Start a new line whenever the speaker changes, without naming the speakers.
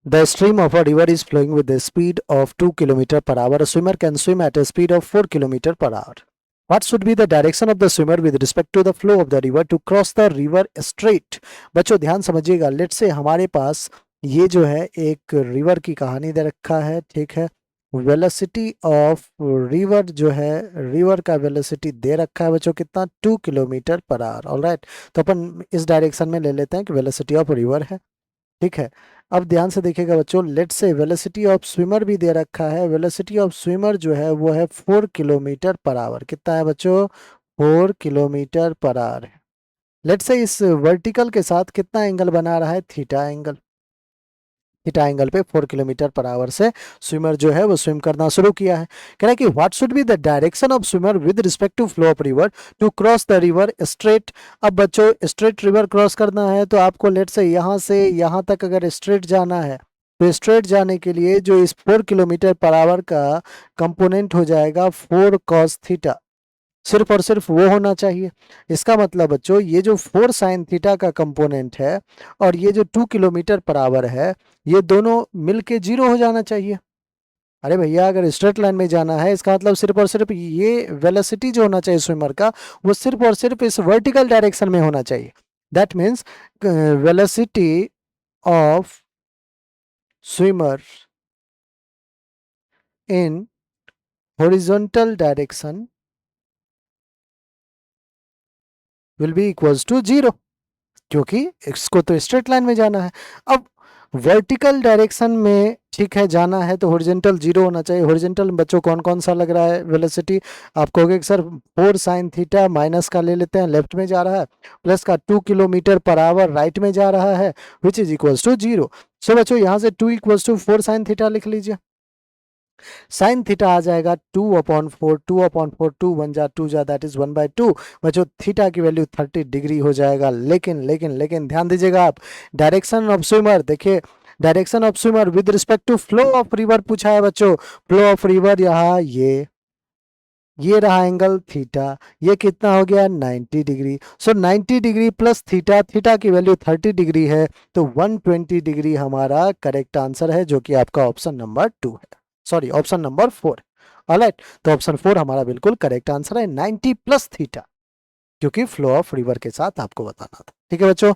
The stream of a river is flowing with a speed of 2 km per hour. A swimmer can swim at a speed of 4 km per hour. What should be the direction of the swimmer with respect to the flow of the river to cross the river straight? बच्चों ध्यान समझिएगा, let's say हमारे पास ये जो है एक river की कहानी दे रखा है, ठीक है। वेलोसिटी ऑफ रिवर जो है, रिवर का वेलोसिटी दे रखा है बच्चों कितना, 2 किलोमीटर पर आवर। ऑलराइट, तो अपन इस डायरेक्शन में ले लेते हैं कि वेलोसिटी ऑफ रिवर है, ठीक है। अब ध्यान से देखिएगा बच्चों, let's say velocity of swimmer भी दे रखा है। वेलोसिटी ऑफ स्विमर जो है वो है 4 किलोमीटर पर आवर। कितना है बच्चों, 4 किलोमीटर पर आवर है। लेट्स से इस वर्टिकल के साथ कितना एंगल बना रहा है, थीटा एंगल। थीटा एंगल पे 4 किलोमीटर पर आवर से स्विमर जो है वो स्विम करना शुरू किया है। कह रहा है कि what should be the direction of swimmer with respect to flow of river to cross the river straight. अब बच्चों स्ट्रेट रिवर क्रॉस करना है तो आपको लेट से यहाँ तक अगर स्ट्रेट जाना है तो स्ट्रेट जाने के लिए जो इस 4 किलोमीटर पर आवर का कंपोनेंट हो जाएगा 4 कॉस थीटा, सिर्फ और सिर्फ वो होना चाहिए। इसका मतलब बच्चों ये जो 4 साइन थीटा का कंपोनेंट है और ये जो 2 किलोमीटर पर आवर है, ये दोनों मिलके 0 हो जाना चाहिए। अरे भैया अगर स्ट्रेट लाइन में जाना है इसका मतलब सिर्फ और सिर्फ ये वेलोसिटी जो होना चाहिए स्विमर का वो सिर्फ और सिर्फ इस वर्टिकल डायरेक्शन में होना चाहिए। That means velocity of swimmer in horizontal direction will be equals to 0, क्योंकि इसको तो स्ट्रेट लाइन में जाना है। अब वर्टिकल डायरेक्शन में ठीक है जाना है तो हॉरिजॉन्टल 0 होना चाहिए। हॉरिजॉन्टल बच्चों कौन कौन सा लग रहा है वेलोसिटी, आप कहोगे कि सर 4 साइन थीटा माइनस का ले लेते हैं, लेफ्ट में जा रहा है, प्लस का 2 किलोमीटर पर आवर राइट में जा रहा है, विच इज इक्वल्स टू 0। सो बच्चों यहाँ से 2 इक्वल्स टू 4 साइन थीटा लिख लीजिए। साइन थीटा आ जाएगा 2/4, 2/4, 2 1 जा 2 जा, दैट इज 1/2। बच्चों थीटा की वैल्यू 30 डिग्री हो जाएगा। लेकिन लेकिन लेकिन ध्यान दीजिएगा आप, डायरेक्शन ऑफ स्विमर देखिए, direction of swimmer with respect to flow of river पूछा है बच्चों। फ्लो ऑफ रिवर यहाँ ये रहा एंगल थीटा, ये कितना हो गया 90 डिग्री। सो 90 डिग्री प्लस थीटा, थीटा की वैल्यू 30 डिग्री है, तो 120 डिग्री हमारा करेक्ट आंसर है, जो कि आपका ऑप्शन नंबर 2 है, सॉरी ऑप्शन नंबर 4। ऑलराइट, तो ऑप्शन 4 हमारा बिल्कुल करेक्ट आंसर है, 90 प्लस थीटा, क्योंकि फ्लो ऑफ रिवर के साथ आपको बताना था। ठीक है बच्चों।